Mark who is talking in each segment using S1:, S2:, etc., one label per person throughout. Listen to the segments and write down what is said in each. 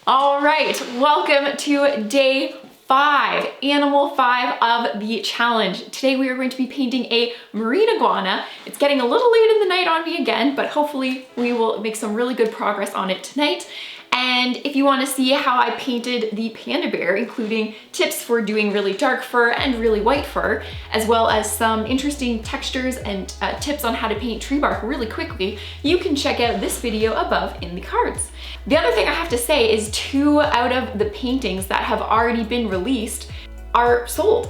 S1: All right, welcome to day 5, animal 5 of the challenge. Today we are going to be painting a marine iguana. It's getting a little late in the night on me again, but hopefully we will make some really good progress on it tonight. And if you want to see how I painted the panda bear, including tips for doing really dark fur and really white fur, as well as some interesting textures and tips on how to paint tree bark really quickly, you can check out this video above in the cards. The other thing I have to say is 2 out of the paintings that have already been released are sold,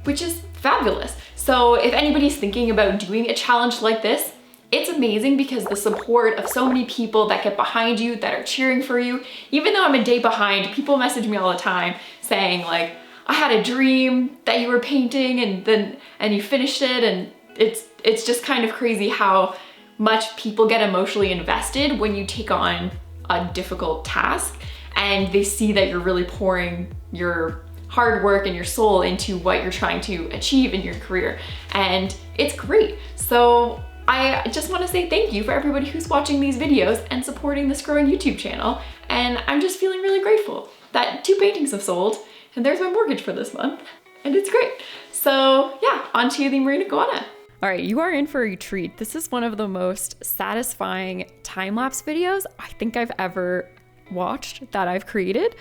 S1: which is fabulous. So if anybody's thinking about doing a challenge like this, it's amazing because the support of so many people that get behind you, that are cheering for you. Even though I'm a day behind, people message me all the time saying like, I had a dream that you were painting and you finished it, and it's just kind of crazy how much people get emotionally invested when you take on a difficult task and they see that you're really pouring your hard work and your soul into what you're trying to achieve in your career. And it's great. So I just want to say thank you for everybody who's watching these videos and supporting this growing YouTube channel. And I'm just feeling really grateful that 2 paintings have sold, and there's my mortgage for this month, and it's great. So yeah, on to the marine iguana. All right, you are in for a treat. This is one of the most satisfying time-lapse videos I think I've ever watched that I've created.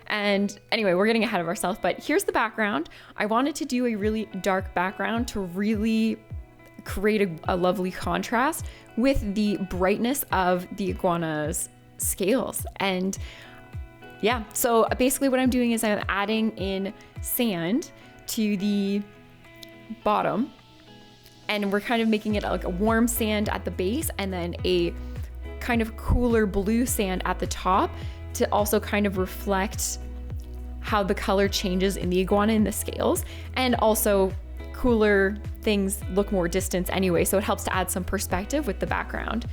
S1: And anyway, we're getting ahead of ourselves, but here's the background. I wanted to do a really dark background to really create a lovely contrast with the brightness of the iguana's scales. And yeah, so basically what I'm doing is I'm adding in sand to the bottom, and we're kind of making it like a warm sand at the base and then a kind of cooler blue sand at the top to also kind of reflect how the color changes in the iguana in the scales, and also cooler things look more distant anyway, so it helps to add some perspective with the background.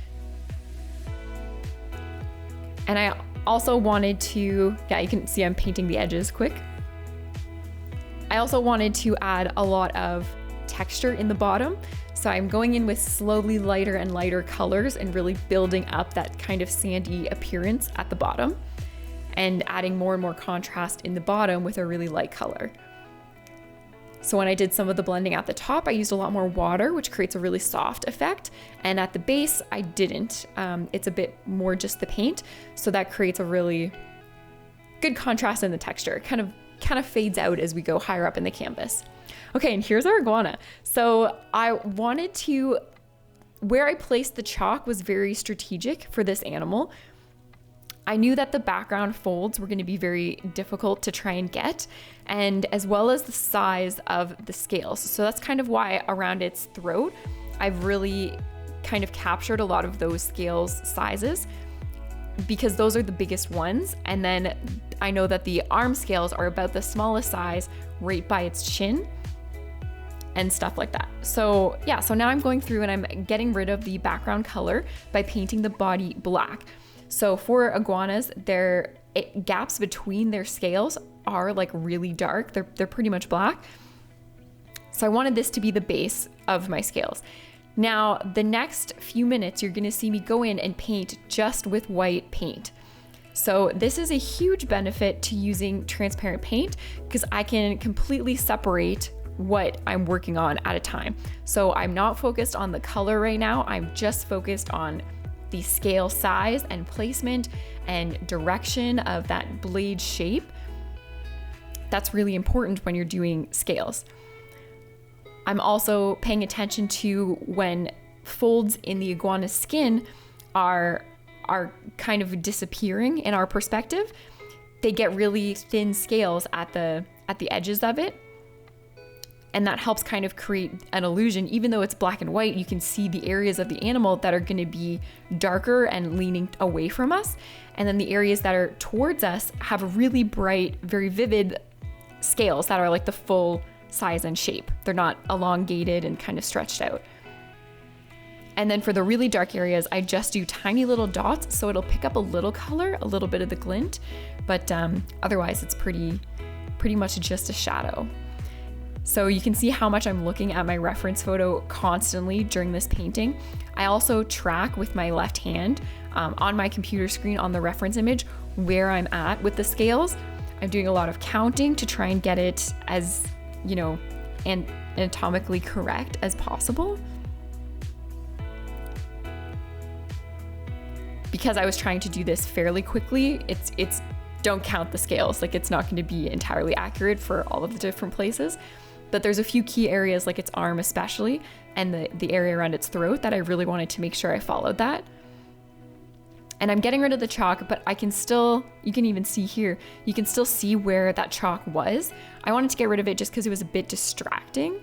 S1: And I also wanted to, yeah, you can see I'm painting the edges quick. I also wanted to add a lot of texture in the bottom, so I'm going in with slowly lighter and lighter colors and really building up that kind of sandy appearance at the bottom, and adding more and more contrast in the bottom with a really light color. So when I did some of the blending at the top, I used a lot more water, which creates a really soft effect. And at the base, I didn't. It's a bit more just the paint. So that creates a really good contrast in the texture. It kind of fades out as we go higher up in the canvas. Okay, and here's our iguana. So I wanted to, where I placed the chalk was very strategic for this animal. I knew that the background folds were going to be very difficult to try and get, and as well as the size of the scales. So that's kind of why around its throat, I've really kind of captured a lot of those scales sizes, because those are the biggest ones. And then I know that the arm scales are about the smallest size right by its chin and stuff like that. So yeah, so now I'm going through and I'm getting rid of the background color by painting the body black. So for iguanas, their gaps between their scales are like really dark. They're pretty much black. So I wanted this to be the base of my scales. Now, the next few minutes, you're gonna see me go in and paint just with white paint. So this is a huge benefit to using transparent paint, because I can completely separate what I'm working on at a time. So I'm not focused on the color right now. I'm just focused on the scale size and placement and direction of that blade shape. That's really important when you're doing scales. I'm also paying attention to when folds in the iguana's skin are kind of disappearing in our perspective. They get really thin scales at the edges of it. And that helps kind of create an illusion. Even though it's black and white, you can see the areas of the animal that are going to be darker and leaning away from us. And then the areas that are towards us have really bright, very vivid scales that are like the full size and shape. They're not elongated and kind of stretched out. And then for the really dark areas, I just do tiny little dots, so it'll pick up a little color, a little bit of the glint, but otherwise it's pretty much just a shadow. So you can see how much I'm looking at my reference photo constantly during this painting. I also track with my left hand on my computer screen on the reference image where I'm at with the scales. I'm doing a lot of counting to try and get it as, you know, anatomically correct as possible. Because I was trying to do this fairly quickly, it's don't count the scales. Like, it's not going to be entirely accurate for all of the different places. But there's a few key areas, like its arm especially, and the area around its throat, that I really wanted to make sure I followed that. And I'm getting rid of the chalk, but I can still, you can even see here, you can still see where that chalk was. I wanted to get rid of it just because it was a bit distracting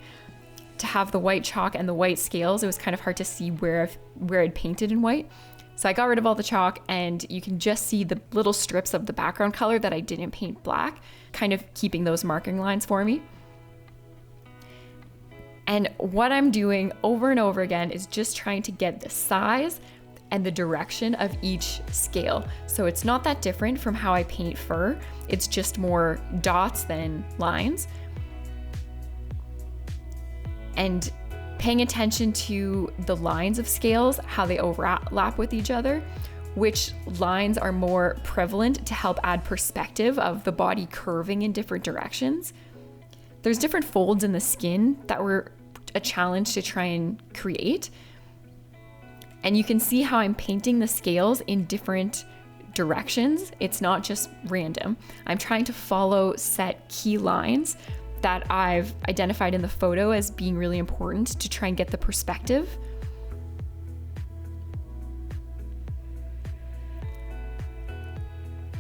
S1: to have the white chalk and the white scales. It was kind of hard to see where I'd painted in white. So I got rid of all the chalk, and you can just see the little strips of the background color that I didn't paint black, kind of keeping those marking lines for me. And what I'm doing over and over again is just trying to get the size and the direction of each scale. So it's not that different from how I paint fur. It's just more dots than lines. And paying attention to the lines of scales, how they overlap with each other, which lines are more prevalent to help add perspective of the body curving in different directions. There's different folds in the skin that were a challenge to try and create. And you can see how I'm painting the scales in different directions. It's not just random. I'm trying to follow set key lines that I've identified in the photo as being really important to try and get the perspective.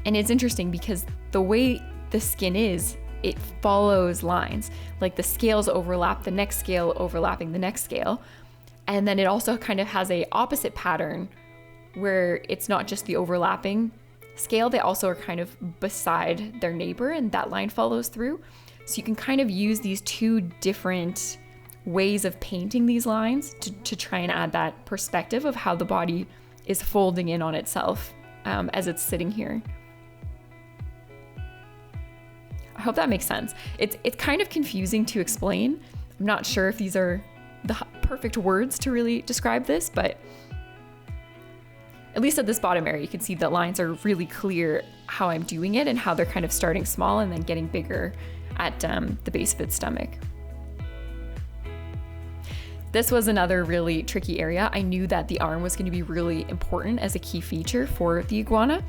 S1: And it's interesting because the way the skin is, it follows lines. Like the scales overlap the next scale, overlapping the next scale. And then it also kind of has a opposite pattern where it's not just the overlapping scale, they also are kind of beside their neighbor, and that line follows through. So you can kind of use these two different ways of painting these lines to try and add that perspective of how the body is folding in on itself as it's sitting here. I hope that makes sense. It's kind of confusing to explain. I'm not sure if these are the perfect words to really describe this, but at least at this bottom area, you can see that lines are really clear how I'm doing it and how they're kind of starting small and then getting bigger at the base of its stomach. This was another really tricky area. I knew that the arm was going to be really important as a key feature for the iguana.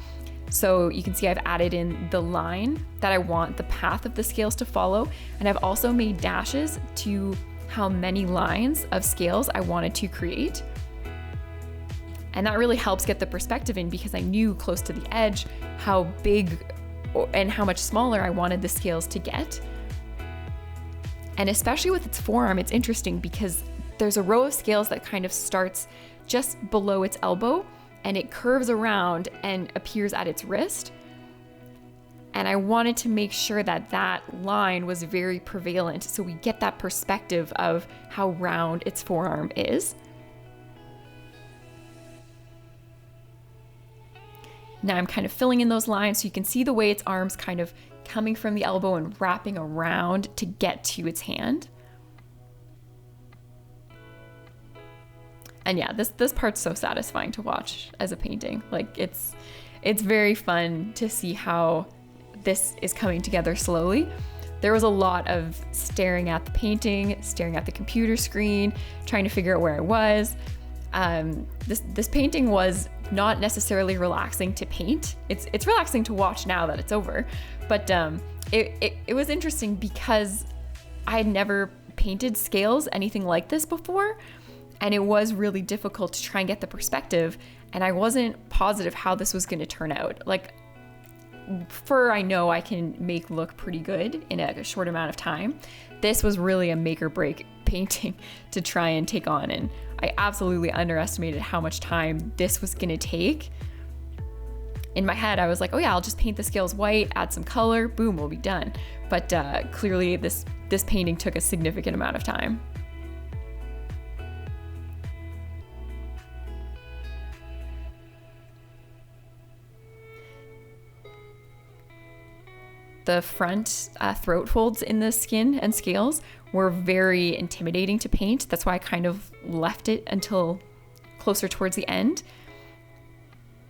S1: So you can see I've added in the line that I want the path of the scales to follow. And I've also made dashes to how many lines of scales I wanted to create. And that really helps get the perspective in, because I knew close to the edge how big and how much smaller I wanted the scales to get. And especially with its forearm, it's interesting because there's a row of scales that kind of starts just below its elbow, and it curves around and appears at its wrist. And I wanted to make sure that that line was very prevalent, so we get that perspective of how round its forearm is. Now I'm kind of filling in those lines so you can see the way its arm's kind of coming from the elbow and wrapping around to get to its hand. And yeah, this part's so satisfying to watch as a painting. Like it's very fun to see how this is coming together slowly. There was a lot of staring at the painting, staring at the computer screen, trying to figure out where I was. This painting was not necessarily relaxing to paint. It's relaxing to watch now that it's over, but it was interesting because I had never painted scales, anything like this before. And it was really difficult to try and get the perspective, and I wasn't positive how this was going to turn out. Like, fur I know I can make look pretty good in a short amount of time. This was really a make or break painting to try and take on, and I absolutely underestimated how much time this was going to take. In my head, I was like, oh yeah, I'll just paint the scales white, add some color, boom, we'll be done. But clearly this painting took a significant amount of time. the front throat folds in the skin and scales were very intimidating to paint. That's why I kind of left it until closer towards the end,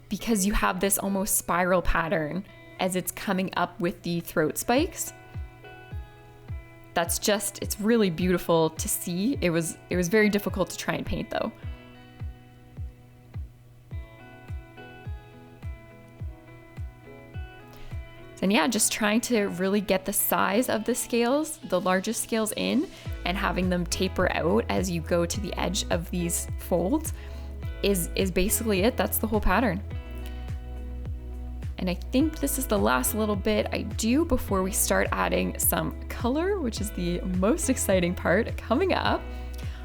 S1: because you have this almost spiral pattern as it's coming up with the throat spikes. It's really beautiful to see. It was very difficult to try and paint though. And yeah, just trying to really get the size of the scales, the largest scales in, and having them taper out as you go to the edge of these folds is basically it. That's the whole pattern. And I think this is the last little bit I do before we start adding some color, which is the most exciting part coming up.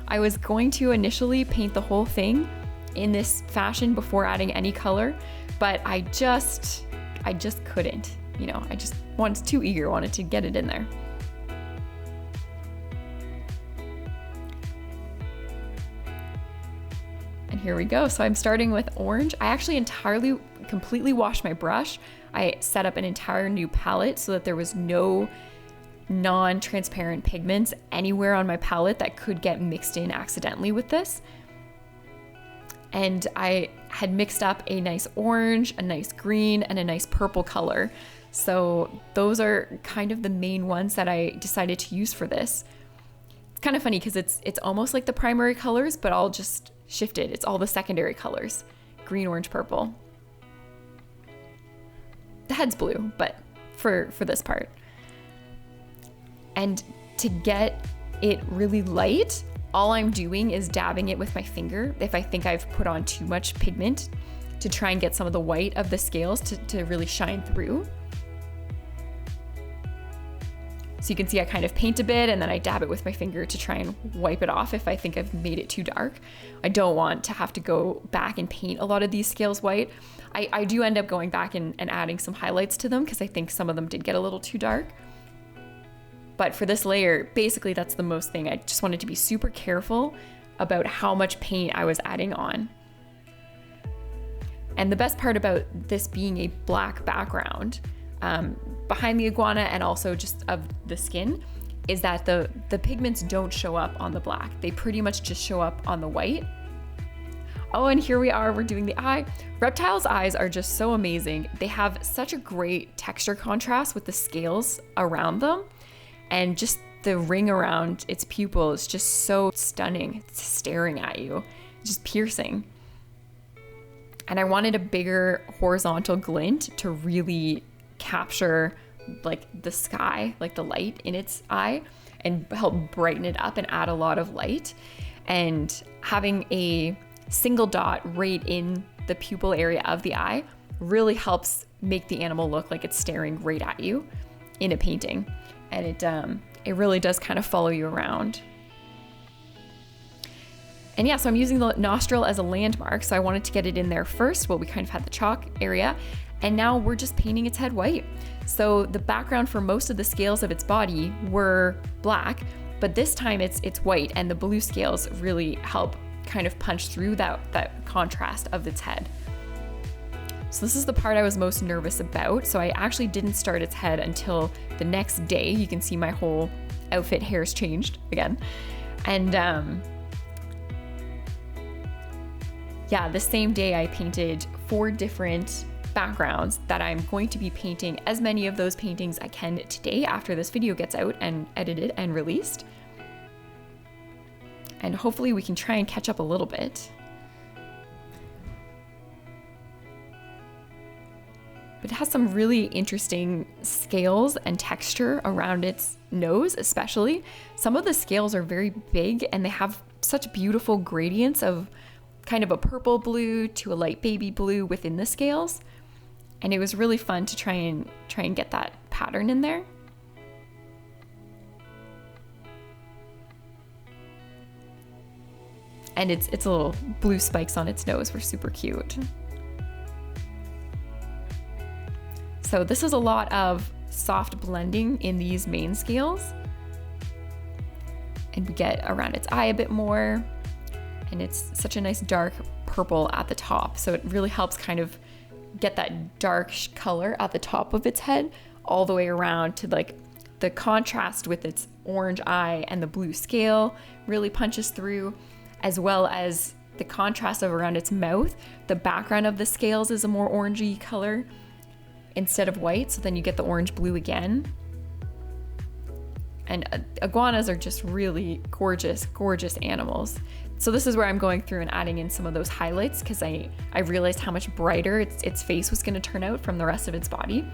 S1: I was going to initially paint the whole thing in this fashion before adding any color, but I just couldn't. You know, I just wanted to get it in there. And here we go. So I'm starting with orange. I actually completely washed my brush. I set up an entire new palette so that there was no non-transparent pigments anywhere on my palette that could get mixed in accidentally with this. And I had mixed up a nice orange, a nice green, and a nice purple color. So those are kind of the main ones that I decided to use for this. It's kind of funny because it's almost like the primary colors, but I'll just shift it. It's all the secondary colors: green, orange, purple. The head's blue, but for this part. And to get it really light, all I'm doing is dabbing it with my finger if I think I've put on too much pigment, to try and get some of the white of the scales to really shine through. So you can see I kind of paint a bit and then I dab it with my finger to try and wipe it off if I think I've made it too dark. I don't want to have to go back and paint a lot of these scales white. I do end up going back and adding some highlights to them because I think some of them did get a little too dark. But for this layer, basically that's the most thing. I just wanted to be super careful about how much paint I was adding on. And the best part about this being a black background, behind the iguana and also just of the skin, is that the pigments don't show up on the black. They pretty much just show up on the white. Oh, and here we are, we're doing the eye. Reptile's eyes are just so amazing. They have such a great texture contrast with the scales around them, and just the ring around its pupil is just so stunning. It's staring at you, it's just piercing. And I wanted a bigger horizontal glint to really capture like the sky, like the light in its eye, and help brighten it up and add a lot of light. And having a single dot right in the pupil area of the eye really helps make the animal look like it's staring right at you in a painting. And it really does kind of follow you around. And yeah, so I'm using the nostril as a landmark, so I wanted to get it in there first. Well, we kind of had the chalk area, and now we're just painting its head white. So the background for most of the scales of its body were black, but this time it's white, and the blue scales really help kind of punch through that contrast of its head. So this is the part I was most nervous about. So I actually didn't start its head until the next day. You can see my whole outfit hair's changed again. And yeah, the same day I painted 4 different backgrounds that I'm going to be painting as many of those paintings I can today after this video gets out and edited and released. And hopefully we can try and catch up a little bit. But it has some really interesting scales and texture around its nose, especially. Some of the scales are very big and they have such beautiful gradients of kind of a purple blue to a light baby blue within the scales. And it was really fun to try and get that pattern in there. And its little blue spikes on its nose were super cute. So this is a lot of soft blending in these main scales. And we get around its eye a bit more. And it's such a nice dark purple at the top. So it really helps kind of get that dark color at the top of its head all the way around to like the contrast with its orange eye and the blue scale really punches through, as well as the contrast of around its mouth. The background of the scales is a more orangey color instead of white, so then you get the orange blue again. And iguanas are just really gorgeous, gorgeous animals. So this is where I'm going through and adding in some of those highlights, because I realized how much brighter its face was going to turn out from the rest of its body.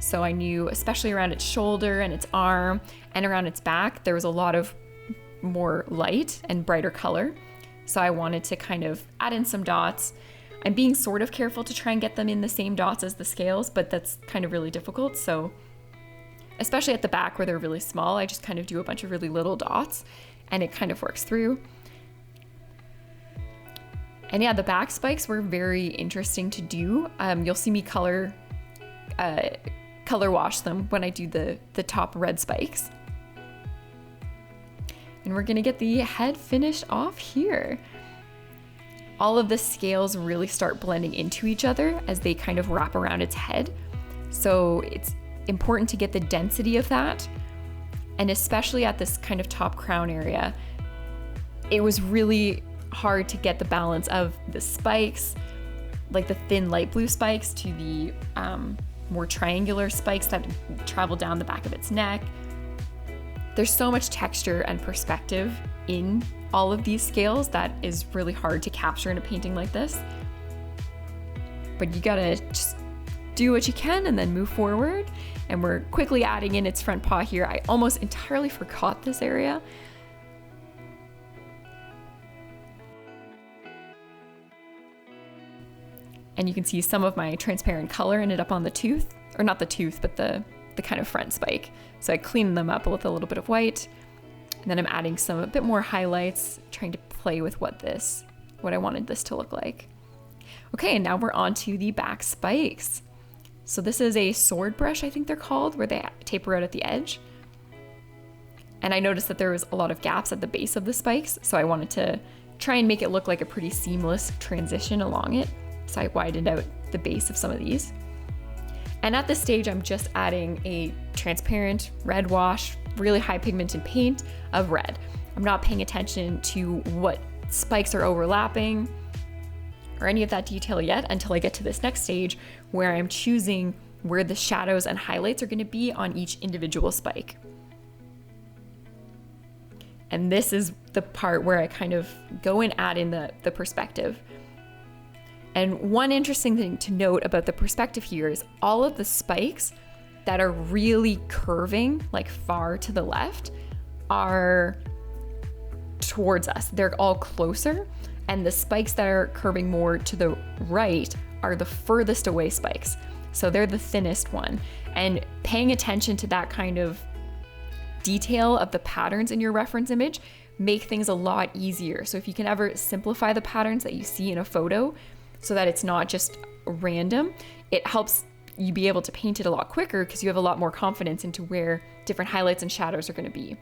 S1: So I knew, especially around its shoulder and its arm and around its back, there was a lot of more light and brighter color. So I wanted to kind of add in some dots. I'm being sort of careful to try and get them in the same dots as the scales, but that's kind of really difficult. So especially at the back where they're really small, I just kind of do a bunch of really little dots and it kind of works through. And yeah, the back spikes were very interesting to do. You'll see me color wash them when I do the top red spikes. And we're gonna get the head finished off here. All of the scales really start blending into each other as they kind of wrap around its head. So it's important to get the density of that. And especially at this kind of top crown area, it was really hard to get the balance of the spikes, like the thin light blue spikes, to the more triangular spikes that travel down the back of its neck. There's so much texture and perspective in all of these scales that is really hard to capture in a painting like this. But you gotta just do what you can and then move forward. And we're quickly adding in its front paw here. I almost entirely forgot this area. And you can see some of my transparent color ended up on the tooth, or not the tooth, but the kind of front spike. So I cleaned them up with a little bit of white. And then I'm adding a bit more highlights, trying to play with what I wanted this to look like. Okay, and now we're on to the back spikes. So this is a sword brush, I think they're called, where they taper out at the edge. And I noticed that there was a lot of gaps at the base of the spikes, so I wanted to try and make it look like a pretty seamless transition along it. So I widened out the base of some of these. And at this stage, I'm just adding a transparent red wash, really high pigmented paint of red. I'm not paying attention to what spikes are overlapping or any of that detail yet until I get to this next stage where I'm choosing where the shadows and highlights are going to be on each individual spike. And this is the part where I kind of go and add in the perspective. And one interesting thing to note about the perspective here is all of the spikes that are really curving, like far to the left, are towards us. They're all closer. And the spikes that are curving more to the right are the furthest away spikes. So they're the thinnest one. And paying attention to that kind of detail of the patterns in your reference image make things a lot easier. So if you can ever simplify the patterns that you see in a photo so that it's not just random, it helps you be able to paint it a lot quicker because you have a lot more confidence into where different highlights and shadows are going to be.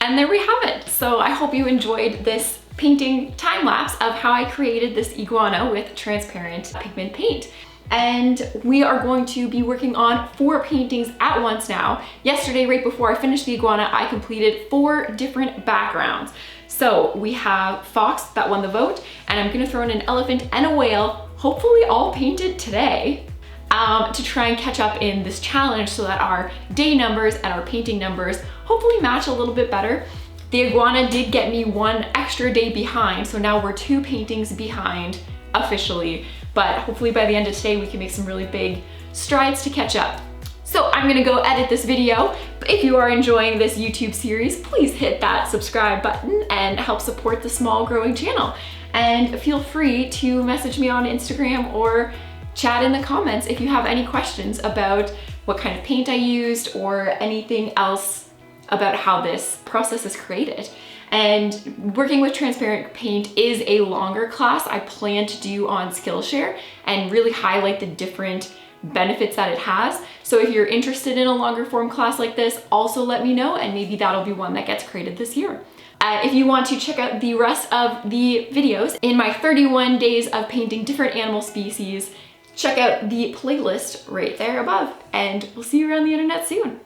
S1: And there we have it. So I hope you enjoyed this painting time lapse of how I created this iguana with transparent pigment paint. And we are going to be working on 4 paintings at once now. Yesterday, right before I finished the iguana, I completed 4 different backgrounds. So we have fox that won the vote, and I'm gonna throw in an elephant and a whale, hopefully all painted today, to try and catch up in this challenge so that our day numbers and our painting numbers hopefully match a little bit better. The iguana did get me 1 extra day behind, so now we're 2 paintings behind officially, but hopefully by the end of today we can make some really big strides to catch up. So I'm gonna go edit this video. If you are enjoying this YouTube series, please hit that subscribe button and help support the small growing channel. And feel free to message me on Instagram or chat in the comments if you have any questions about what kind of paint I used or anything else about how this process is created. And working with transparent paint is a longer class I plan to do on Skillshare and really highlight the different benefits that it has. So if you're interested in a longer form class like this, also let me know and maybe that'll be one that gets created this year. If you want to check out the rest of the videos in my 31 days of painting different animal species, check out the playlist right there above, and we'll see you around the internet soon.